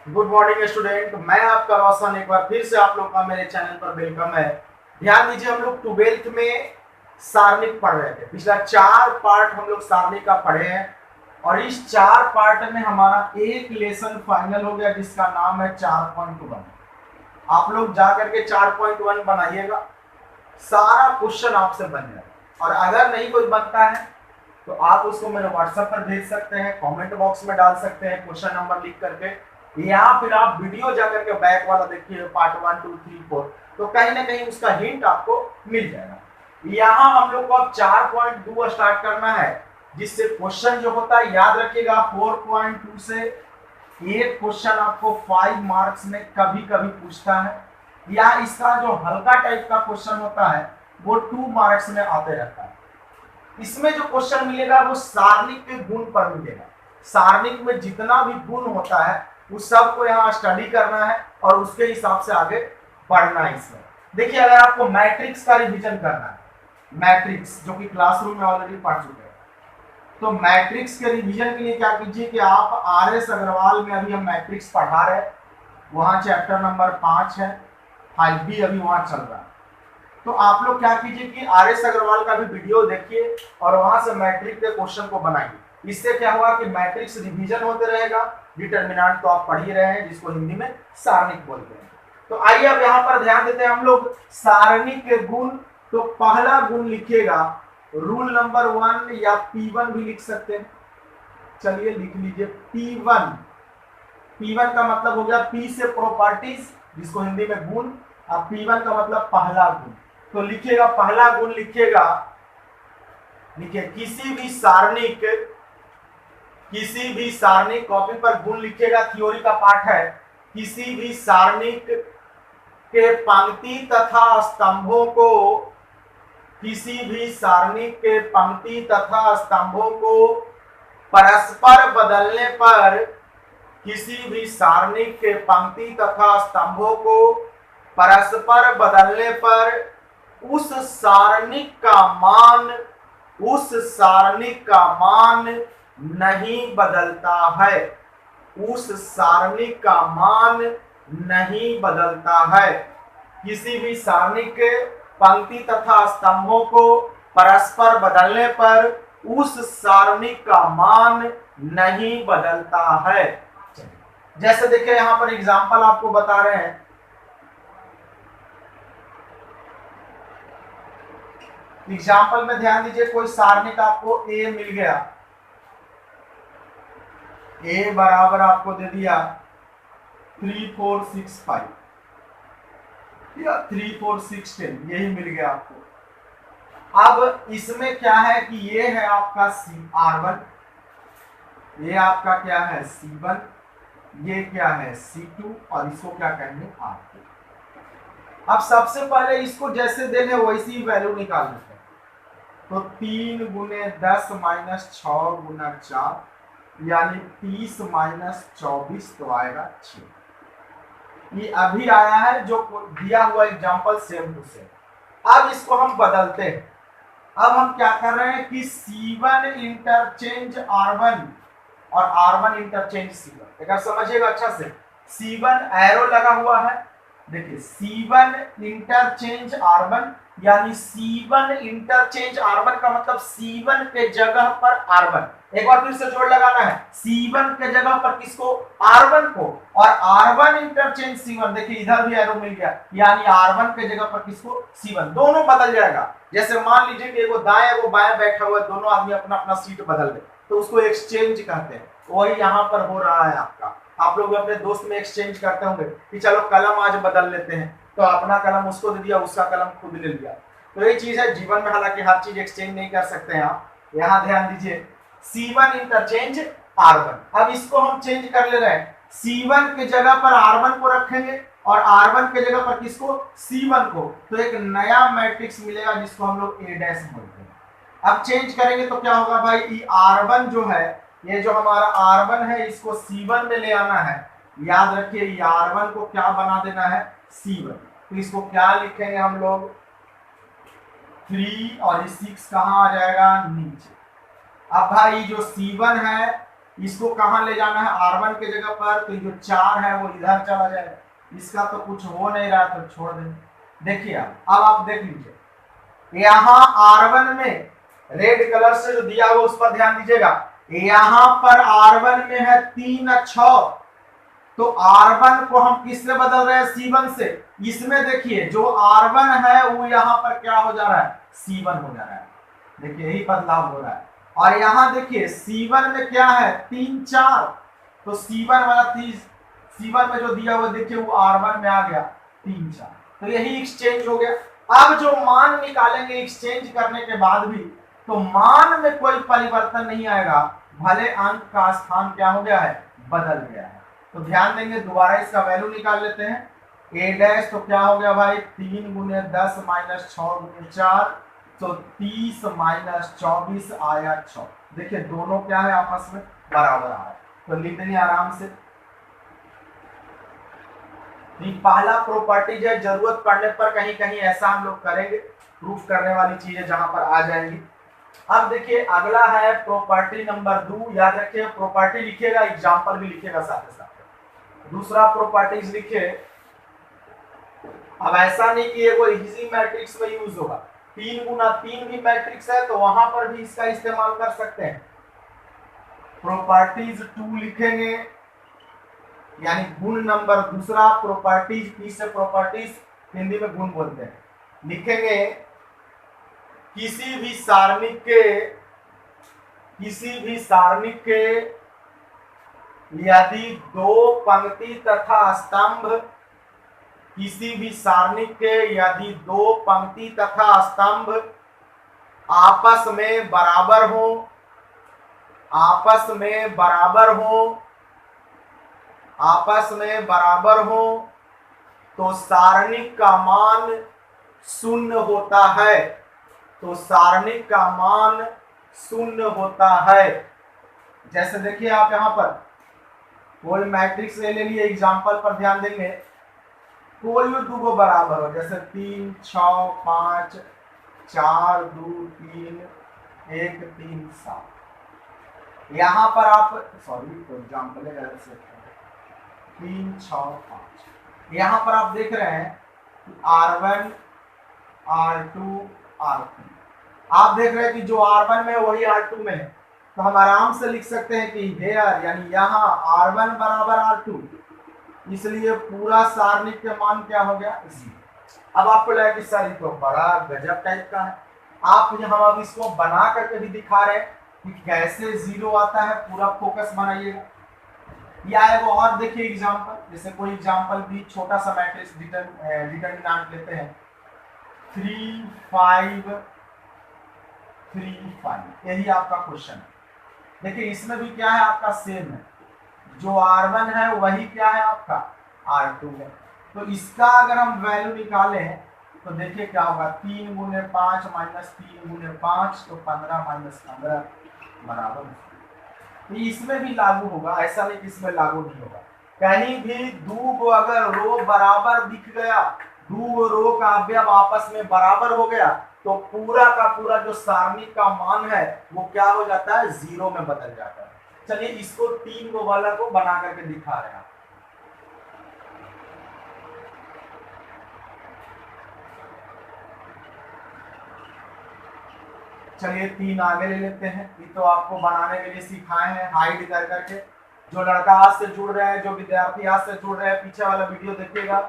Good morning student, मैं आपका रोशन एक बार फिर से आप लोग का मेरे चैनल पर वेलकम है। ध्यान दीजिए, हम लोग 12th में सारणिक पढ़ रहे थे। पिछला 4 पार्ट हम लोग सारणिक का पढ़े हैं और इस 4 पार्ट में हमारा एक लेसन फाइनल हो गया जिसका नाम है 4.1। आप लोग जा करके 4.1 बनाइएगा, सारा क्वेश्चन आपसे बन जाएगा। और अगर नहीं कोई बनता है तो आप उसको मेरे व्हाट्सएप पर भेज सकते हैं, कमेंट बॉक्स में डाल सकते हैं क्वेश्चन नंबर लिख करके, या फिर आप वीडियो जाकर के बैक वाला देखिए पार्ट 1 2 3 4, तो कहीं ना कहीं उसका हिंट आपको मिल जाएगा। यहाँ हम लोग को अब 4.2 स्टार्ट करना है, जिससे क्वेश्चन जो होता है याद रखिएगा 4.2 से एक क्वेश्चन आपको 5 मार्क्स में कभी कभी पूछता है, या इसका जो हल्का टाइप का क्वेश्चन होता है वो 2 मार्क्स में आते रहता है। इसमें जो क्वेश्चन मिलेगा वो सारणिक के गुण पर मिलेगा। सारणिक में जितना भी गुण होता है उस सब को यहाँ स्टडी करना है और उसके हिसाब से आगे बढ़ना है। इसमें देखिए, अगर आपको मैट्रिक्स का रिवीजन करना है, मैट्रिक्स जो कि क्लासरूम में ऑलरेडी पढ़ चुके हैं, तो मैट्रिक्स के रिवीजन के लिए क्या कीजिए कि आप RS अग्रवाल में अभी हम मैट्रिक्स पढ़ा रहे हैं, वहां चैप्टर नंबर 5 है, 5B अभी वहां चल रहा है। तो आप लोग क्या कीजिए कि RS अग्रवाल का भी वीडियो देखिए और वहां से मैट्रिक्स के क्वेश्चन को बनाइए। इससे क्या हुआ कि मैट्रिक्स रिवीजन होते रहेगा, डिटर्मिनेंट तो आप पढ़ ही रहे हैं जिसको हिंदी में सारणिक बोलते हैं। तो आइए अब यहाँ पर ध्यान देते हैं हम लोग सारणिक के गुण। तो पहला गुण लिखिएगा रूल नंबर 1 या P1 भी लिख सकते हैं। चलिए लिख लीजिए P1। P1 का मतलब हो गया P से प्रॉपर्टीज, जिसको हिंदी में गुण, और P1 का मतलब पहला गुण। तो लिखिएगा पहला गुण, लिखिएगा लिखिए किसी भी सारणिक कॉपी पर गुण लिखिएगा, थ्योरी का पार्ट है। किसी भी सारणिक के पंक्ति तथा स्तंभों को, किसी भी सारणिक के पंक्ति तथा स्तंभों को परस्पर बदलने पर, किसी भी सारणिक के पंक्ति तथा स्तंभों को परस्पर बदलने पर उस सारणिक का मान नहीं बदलता है। उस सारणिक का मान नहीं बदलता है। किसी भी सारणिक के पंक्ति तथा स्तंभों को परस्पर बदलने पर उस सारणिक का मान नहीं बदलता है। जैसे देखिए यहां पर एग्जांपल आपको बता रहे हैं। एग्जाम्पल में ध्यान दीजिए, कोई सारणिक आपको A मिल गया, A बराबर आपको दे दिया 3 4 6 5 या 3 4 6 10, यही मिल गया आपको। अब इसमें क्या है कि ये है आपका R1, ये आपका क्या है C1, ये क्या है C2 और इसको क्या कहेंगे R2। अब सबसे पहले इसको जैसे देने वैसी ही वैल्यू निकाल लेते हैं। तो 3 गुने 10 माइनस 6 गुना 4 यानी 30 माइनस 24 तो आएगा 6। ये अभी आया है जो दिया हुआ एग्जांपल सेम टू सेम। अब इसको हम बदलते हैं। अब हम क्या कर रहे हैं कि C1 इंटरचेंज R1 और R1 इंटरचेंज C1। अगर समझिएगा अच्छा से, C1 एरो लगा हुआ है, देखिए C1 इंटरचेंज R1 यानी C1 इंटरचेंज R1 का मतलब C1 के जगह पर R1। एक बार फिर से जोड़ लगाना है, C1 के जगह पर किसको, R1 को, और R1 इंटरचेंज C1। देखिए इधर भी एरो मिल गया, यानी R1 के जगह पर किसको, C1। दोनों बदल जाएगा। जैसे मान लीजिए कि एगो दाएं एगो बाएं बैठा हुआ है, दोनों आदमी अपना अपना सीट बदल दे तो उसको एक्सचेंज कहते हैं। वही यहाँ पर हो रहा है आपका। आप लोग अपने दोस्त में एक्सचेंज करते होंगे कि चलो कलम आज बदल लेते हैं, तो अपना कलम उसको दे दिया, उसका कलम खुद ले लिया। तो ये चीज है जीवन में, हालांकि हर चीज एक्सचेंज नहीं कर सकते हैं आप। यहाँ ध्यान दीजिए C1 इंटरचेंज R1। अब इसको हम चेंज कर ले रहे हैं, C1 के जगह पर R1 को रखेंगे और R1 के जगह पर किसको, C1 को। तो एक नया मैट्रिक्स मिलेगा जिसको हम लोग A डैश बोलते हैं। अब चेंज करेंगे तो क्या होगा भाई, ये R1 जो है, ये जो हमारा R1 है, इसको C1 में ले आना है। याद रखिए ये R1 को क्या बना देना है, C1। तो इसको क्या लिखेंगे हम लोग, 3 और 6 कहाँ आ जाएगा, नीचे। अब भाई जो C1 है इसको कहाँ ले जाना है, R1 के जगह पर, तो जो 4 है वो इधर चला जाएगा, इसका तो कुछ हो नहीं रहा तो छोड़ दें। देखिए अब आप देख लीजिए, यहाँ R1 में रेड कलर से जो दिया हुआ उस पर ध्यान दीजिएगा, यहाँ पर R1 में है 3 और 6, तो R1 को हम किससे बदल रहे हैं, C1 से। इसमें देखिए जो R1 है वो यहाँ पर क्या हो जा रहा है, C1 हो जा रहा है, देखिए यही बदलाव हो रहा है। और यहाँ देखिए C1 में क्या है 3 4, तो C1 वाला C1 में जो दिया हुआ देखिए वो R1 में आ गया 3 4, तो यही एक्सचेंज हो गया। अब जो मान निकालेंगे एक्सचेंज करने के बाद भी, तो मान में कोई परिवर्तन नहीं आएगा, भले अंक का स्थान क्या हो गया है, बदल गया है। तो ध्यान देंगे, दोबारा इसका वैल्यू निकाल लेते हैं। ए डैश तो क्या हो गया भाई, 3 गुने 10 माइनस 6 गुने 4, तो 30 माइनस 24 आया 6। देखिए दोनों क्या है, आपस में बराबर आ रहा है, तो लिख देंगे आराम से। पहला प्रॉपर्टी है, जरूरत पड़ने पर कहीं कहीं ऐसा हम लोग करेंगे, प्रूफ करने वाली चीजें जहां पर आ जाएंगी। अब देखिए अगला है प्रॉपर्टी नंबर 2, याद रखिए प्रॉपर्टी लिखिएगा, एग्जांपल भी लिखिएगा साथ साथ। दूसरा प्रॉपर्टीज लिखिए। अब ऐसा नहीं कि ये कोई इजी मैट्रिक्स में यूज होगा, 3 गुना 3 भी मैट्रिक्स है तो वहां पर भी इसका इस्तेमाल कर सकते हैं। प्रॉपर्टीज 2 लिखेंगे, यानी गुण नंबर दूसरा, प्रॉपर्टीज पी से प्रॉपर्टीज हिंदी में गुण बोलते हैं, लिखेंगे किसी भी सारणिक के यदि 2 पंक्ति तथा स्तंभ, किसी भी सारणिक के यदि 2 पंक्ति तथा स्तंभ आपस में बराबर हो, तो सारणिक का मान शून्य होता है, होता है। जैसे देखिए आप यहाँ पर कोई मैट्रिक्स ले लिए, एग्जांपल पर ध्यान देंगे, कोई भी 2 बराबर हो, जैसे 3 6 5 4 2 3 1 3 7, यहाँ पर आप एग्जांपल है 3 6 5, यहाँ पर आप देख रहे हैं R1 R2 R3, आप देख रहे हैं कि जो R1 में वही R2 में है, तो हम आराम से लिख सकते हैं कि हेयर यानी यहाँ R1 बराबर R2, इसलिए पूरा सारणिक के मान क्या हो गया, इसी। अब आपको लगा कि सर तो बड़ा गजब टाइप का है, आप हम अब इसको बना करके भी दिखा रहे हैं कि कैसे 0 आता है, पूरा फोकस बनाइएगा। या वो और देखिए एग्जांपल, जैसे कोई एग्जांपल भी छोटा सा मैट्रिक्स डिटरमिनेंट लेते हैं 3 5 3 5, यही आपका क्वेश्चन है। देखिए इसमें भी क्या है आपका सेम है, जो R1 है वही क्या है आपका R2 है, तो इसका अगर हम वैल्यू निकालें तो देखिए क्या होगा, 3 गुने 5 माइनस 3 गुने 5, तो 15 माइनस 15 बराबर। तो इसमें भी लागू होगा, ऐसा नहीं कि इसमें लागू नहीं होगा। कहीं भी 2 अगर रो बराबर दिख गया, 2 रो का अवयव आपस में बराबर हो गया, तो पूरा का पूरा जो सारणिक का मान है वो क्या हो जाता है, 0 में बदल जाता है। चलिए इसको 3 वाला को बना करके दिखा रहे हैं। चलिए 3 आगे ले लेते हैं, ये तो आपको बनाने के लिए सिखाए हैं हाइड कर करके। जो लड़का आज से जुड़ रहे हैं, जो विद्यार्थी आज से जुड़ रहे हैं, पीछे वाला वीडियो देखिएगा,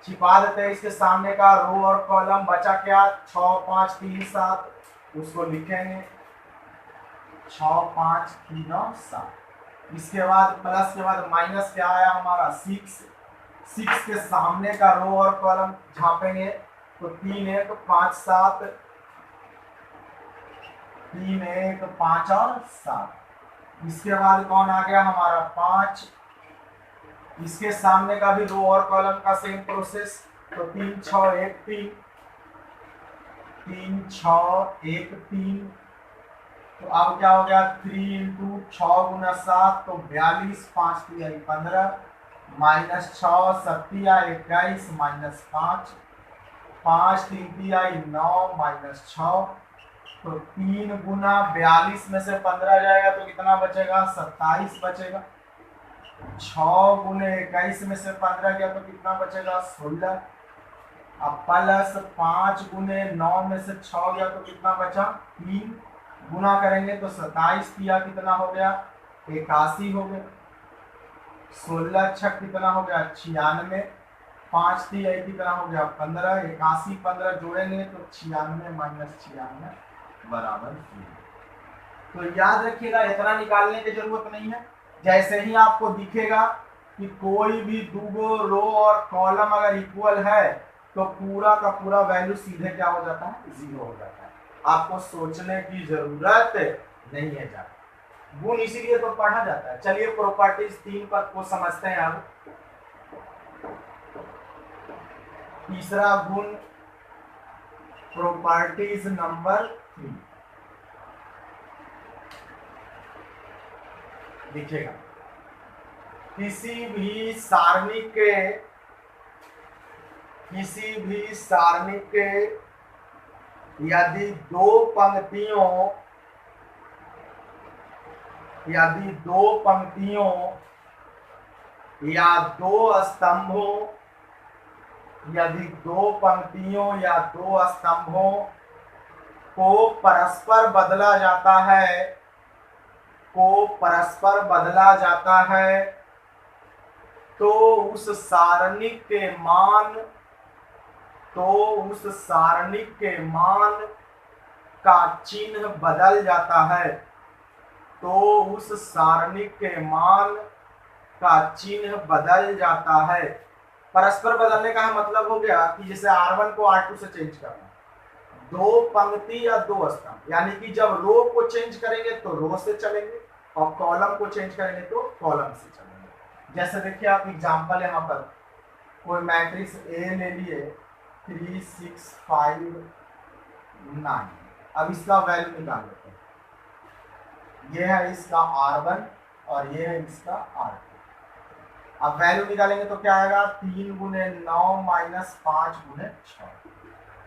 छिपा देते हैं इसके सामने का रो और कॉलम। बचा क्या, 6 5 3 7, उसको लिखेंगे 6 5 3 7। इसके बाद प्लस के बाद माइनस क्या आया हमारा 6 के सामने का रो और कॉलम झापेंगे, तो 3 1 5 7, 3 1 5 और 7। इसके बाद कौन आ गया हमारा 5, इसके सामने का भी रो और कॉलम का सेम प्रोसेस, तो 3 6 1 3, 3 6 1 3। तो अब क्या हो गया, 3 इंटू 6 गुना 7, तो 42, 5 3 15, माइनस 6 7 21 माइनस 5, 5 3 9 माइनस 6, तो 3 गुना 42 में से 15 जाएगा तो कितना बचेगा? 27 बचेगा। 6 गुने 21 में से 15 गया तो कितना बचेगा? 16। अब प्लस 5 गुने 9 में से 6 गया तो कितना बचा? 3। गुना करेंगे तो 27 किया कितना हो गया? 81 हो गया। 16 छक कितना हो गया? 96। 5 3 कितना हो गया? 15। 81 15 जोड़ेंगे तो 96 माइनस 96 बराबर 0। तो याद रखिएगा, इतना निकालने की जरूरत नहीं है। जैसे ही आपको दिखेगा कि कोई भी दो रो और कॉलम अगर इक्वल है तो पूरा का पूरा वैल्यू सीधे क्या हो जाता है? 0 हो जाता है। आपको सोचने की जरूरत नहीं है ज्यादा। गुण इसीलिए तो पढ़ा जाता है। चलिए प्रॉपर्टीज 3 पर को समझते हैं। अब तीसरा गुण प्रॉपर्टीज नंबर 3 देखिएगा। किसी भी सारणी के यदि दो पंक्तियों या दो स्तंभों को परस्पर बदला जाता है तो उस सारणी के मान का चिन्ह बदल जाता है। परस्पर बदलने का मतलब हो गया कि जैसे R1 को R2 से चेंज करना, दो पंक्ति या दो स्तंभ, यानी कि जब रो को चेंज करेंगे तो रो से चलेंगे और कॉलम को चेंज करेंगे तो कॉलम से चलेंगे। जैसे देखिए आप एग्जांपल यहाँ पर कोई मैट्रिक्स ए ले लिए 3 6 5 9। अब इसका वैल्यू निकाल लेते हैं। ये है इसका R1 और ये है इसका R2। अब वैल्यू निकालेंगे तो क्या आएगा? 3 गुने 9 माइनस 5 गुने 6।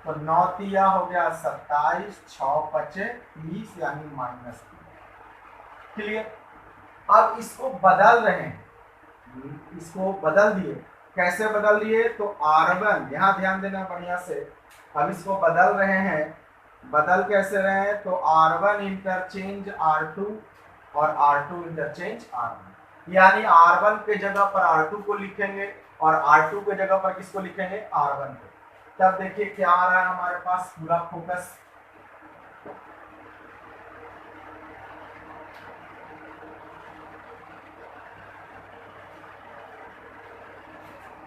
तो 9 तिया हो गया 27, 6 पचे 30 यानी माइनस 3। क्लियर? अब इसको बदल रहे हैं, इसको बदल दिए। कैसे बदल दिए? तो R1, यहाँ ध्यान देना बढ़िया से। अब इसको बदल रहे हैं, बदल कैसे रहे हैं? तो R1 इंटरचेंज R2 और R2 इंटरचेंज R1, यानी R1 के जगह पर R2 को लिखेंगे और R2 के जगह पर किसको लिखेंगे? R1 को। तब देखिए क्या आ रहा है हमारे पास पूरा फोकस।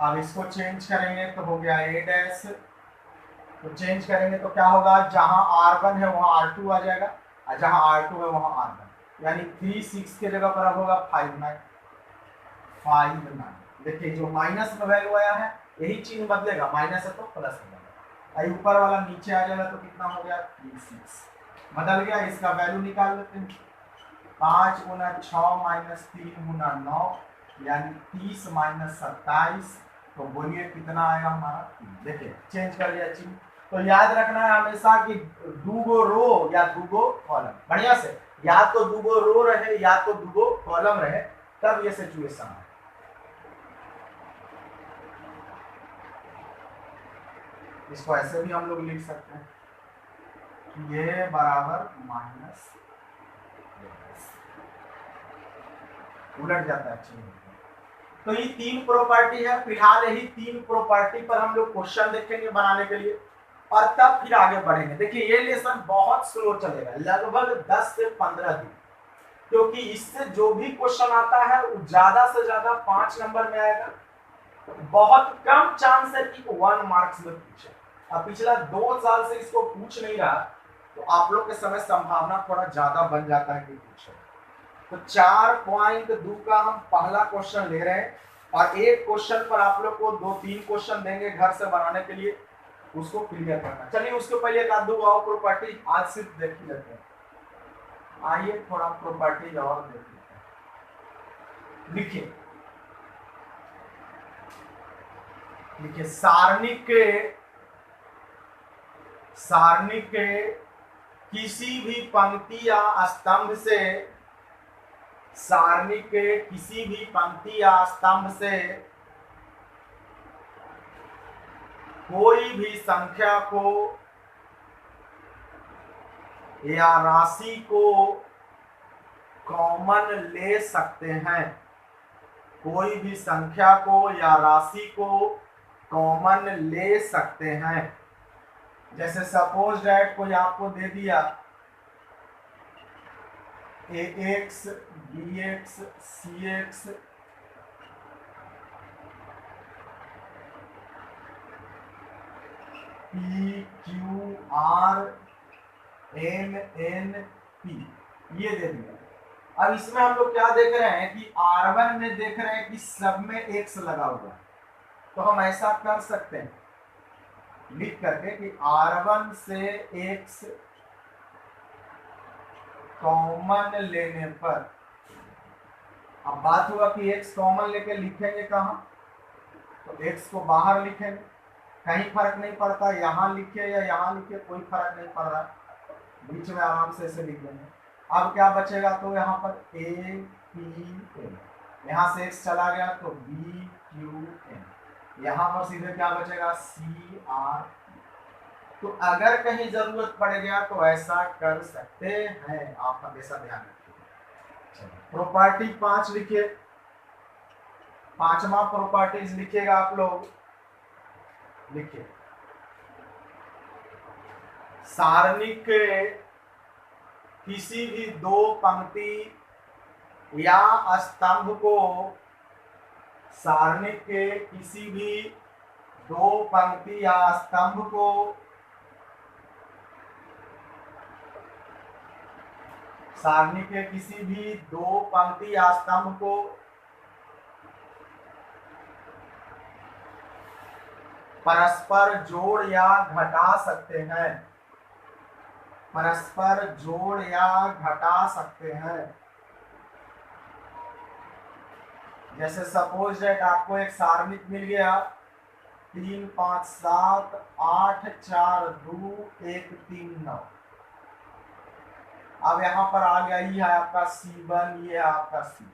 अब इसको चेंज करेंगे तो हो गया A डैश। तो चेंज करेंगे तो क्या होगा? जहां R1 है वहां R2 आ जाएगा और जहां R2 है वहां R1, यानी 3 6 के जगह पर अब होगा 5 9। देखिए जो माइनस में वैल्यू आया है यही चिन्ह बदलेगा, माइनस है तो प्लस हो जाएगा। ऊपर वाला नीचे आ जाएगा तो कितना हो गया? 3 6 बदल गया। इसका वैल्यू निकाल लेते हैं। 5 गुना 6 माइनस 3 गुना 9 यानी 30 माइनस 27। तो बोलिए कितना आएगा हमारा? देखिए चेंज कर लिया चिन्ह। तो याद रखना है हमेशा कि दूगो रो या दूगो कॉलम, बढ़िया से या तो दूगो रो रहे या तो दूगो कॉलम रहे, तब ये सिचुएशन है। इसको ऐसे भी हम लोग लिख सकते हैं कि ये बराबर माइनस, उलट जाता है चिन्ह। तो ये 3 प्रॉपर्टी है। फिलहाल यही 3 प्रॉपर्टी पर हम लोग क्वेश्चन देखेंगे बनाने के लिए और तब फिर आगे बढ़ेंगे। देखिए ये लेसन बहुत स्लो चलेगा, लगभग 10 से 15 दिन, क्योंकि इससे जो भी क्वेश्चन आता है वो ज्यादा से ज्यादा 5 नंबर में आएगा। बहुत कम चांस है कि 1 मार्क्स में पूछे। अब पिछला 2 साल से इसको पूछ नहीं रहा तो आप लोग के समय संभावना थोड़ा ज्यादा बन जाता है कि पूछे। तो 4.2 का हम पहला क्वेश्चन ले रहे हैं और एक क्वेश्चन पर आप लोग को 2-3 क्वेश्चन देंगे घर से बनाने के लिए, उसको क्लियर करना। चलिए उसके पहले एक आध दो और प्रॉपर्टी आज सिर्फ देख ही लेते हैं। आइए थोड़ा प्रॉपर्टी और देख लेते हैं। देखिए सारणी के किसी भी पंक्ति या स्तंभ से, सारणी के किसी भी पंक्ति या स्तंभ से कोई भी संख्या को या राशि को कॉमन ले सकते हैं। कोई भी संख्या को या राशि को कॉमन ले सकते हैं। जैसे सपोज दैट कोई आपको दे दिया ax bx cx p q r n n p, ये दे दिया। अब इसमें हम लोग क्या देख रहे हैं कि R1 में देख रहे हैं कि सब में x लगा हुआ है, तो हम ऐसा कर सकते हैं लिख करके कि R1 से x कॉमन लेने पर, अब बात हुआ कि x कॉमन लेके लिखेंगे कहाँ, तो x को बाहर लिखेंगे, कहीं फर्क नहीं पड़ता, यहाँ लिखे या यहाँ लिखे कोई फर्क नहीं पड़ रहा, बीच में आराम से ऐसे लिख देंगे। अब क्या बचेगा, तो यहाँ पर a p n, यहाँ से x चला गया तो b q n, यहाँ पर सीधे क्या बचेगा c r। तो अगर कहीं जरूरत पड़ गया तो ऐसा कर सकते हैं, आप हमेशा ध्यान रखिए। प्रॉपर्टी 5 लिखिए, पांचवा प्रॉपर्टीज लिखिएगा आप लोग, लिखिए सारणी के किसी भी दो पंक्ति या स्तंभ को, सारणी के किसी भी दो पंक्ति या स्तंभ को सारणी के किसी भी दो पंक्ति या स्तंभ को परस्पर जोड़ या घटा सकते हैं, परस्पर जोड़ या घटा सकते हैं। जैसे सपोज दैट आपको एक सारणिक मिल गया 3 5 7 8 4 2 1 3 9, अब यहाँ पर आ गया ये है आपका C1, ये है आपका C2।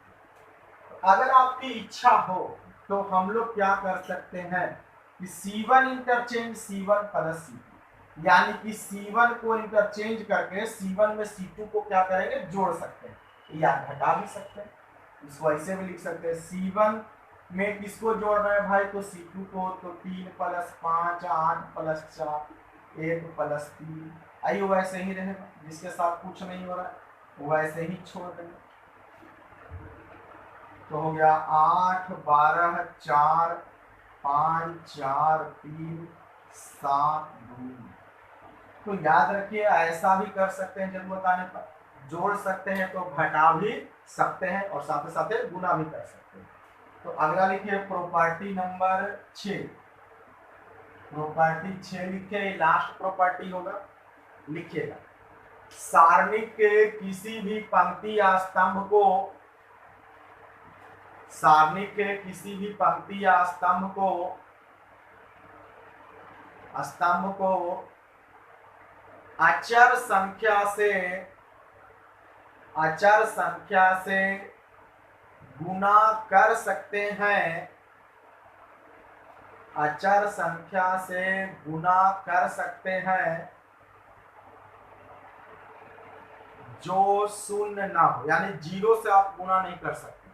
अगर आपकी इच्छा हो तो हम लोग क्या कर सकते हैं कि C1 interchange C1 plus C2, यानी कि C1 को इंटरचेंज करके C1 में C2 को क्या करेंगे, जोड़ सकते हैं या घटा भी सकते हैं। इसको ऐसे भी लिख सकते हैं, C1 में किसको जोड़ रहे हैं भाई, तो C2 को, तो 3 + 5 8 + 4 1 + 3, आइए वैसे ही रहेगा, जिसके साथ कुछ नहीं हो रहा है वैसे ही छोड़ देंगे। तो हो गया 8 12 4 5 4 3 7 2। तो याद रखिए ऐसा भी कर सकते हैं, जरूरत आने पर जोड़ सकते हैं तो घटा भी सकते हैं और साथ ही साथ गुना भी कर सकते हैं। तो अगला लिखिए प्रॉपर्टी नंबर 6, प्रॉपर्टी 6 लिखिए, लास्ट प्रॉपर्टी होगा, लिखिएगा सारणी के किसी भी पंक्ति या स्तंभ को, सारणी के किसी भी पंक्ति या स्तंभ को अचर संख्या से गुना कर सकते हैं, अचर संख्या से गुना कर सकते हैं जो शून्य ना हो, यानी 0 से आप गुना नहीं कर सकते,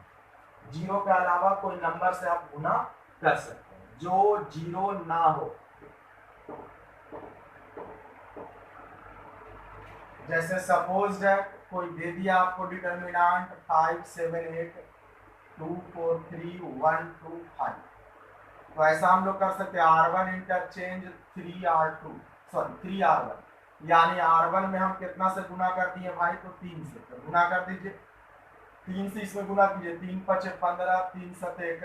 0 के अलावा कोई नंबर से आप गुना कर सकते हैं जो 0 ना हो। जैसे सपोज दैट कोई दे दिया आपको डिटर्मिनेंट 5 7 8 2 4 3 1 2 5, तो ऐसा हम लोग कर सकते हैं R1 इंटरचेंज 3R1, यानी R1 में हम कितना से गुना कर दिए भाई, तो 3 से, तो गुना कर दीजिए 3 से, इसमें गुना कीजिए 3 5 15 3 7 1,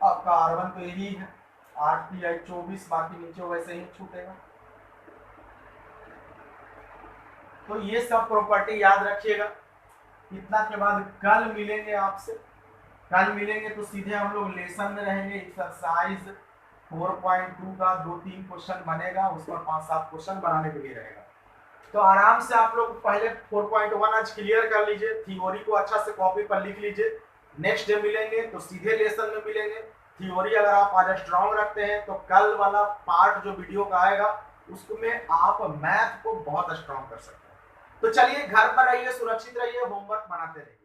आपका R1 तो यही है 8 3 24, बाकी नीचे वैसे ही छूटेगा। तो ये सब प्रॉपर्टी याद रखिएगा। इतना के बाद कल मिलेंगे आपसे, कल मिलेंगे तो सीधे हम लोग लेसन में रहेंगे, एक्सरसाइज 4.2 का 2-3 क्वेश्चन बनेगा, उस पर 5-7 क्वेश्चन बनाने के लिए रहेगा। तो आराम से आप लोग पहले 4.1 आज क्लियर कर लीजिए, थ्योरी को अच्छा से कॉपी पर लिख लीजिए। नेक्स्ट डे मिलेंगे तो सीधे लेसन में मिलेंगे। थ्योरी अगर आप आज स्ट्रांग रखते हैं तो कल वाला पार्ट जो वीडियो का आएगा उसमें आप मैथ को बहुत स्ट्रांग कर सकते हैं। तो चलिए घर पर रहिए, सुरक्षित रहिए, होमवर्क बनाते रहिए।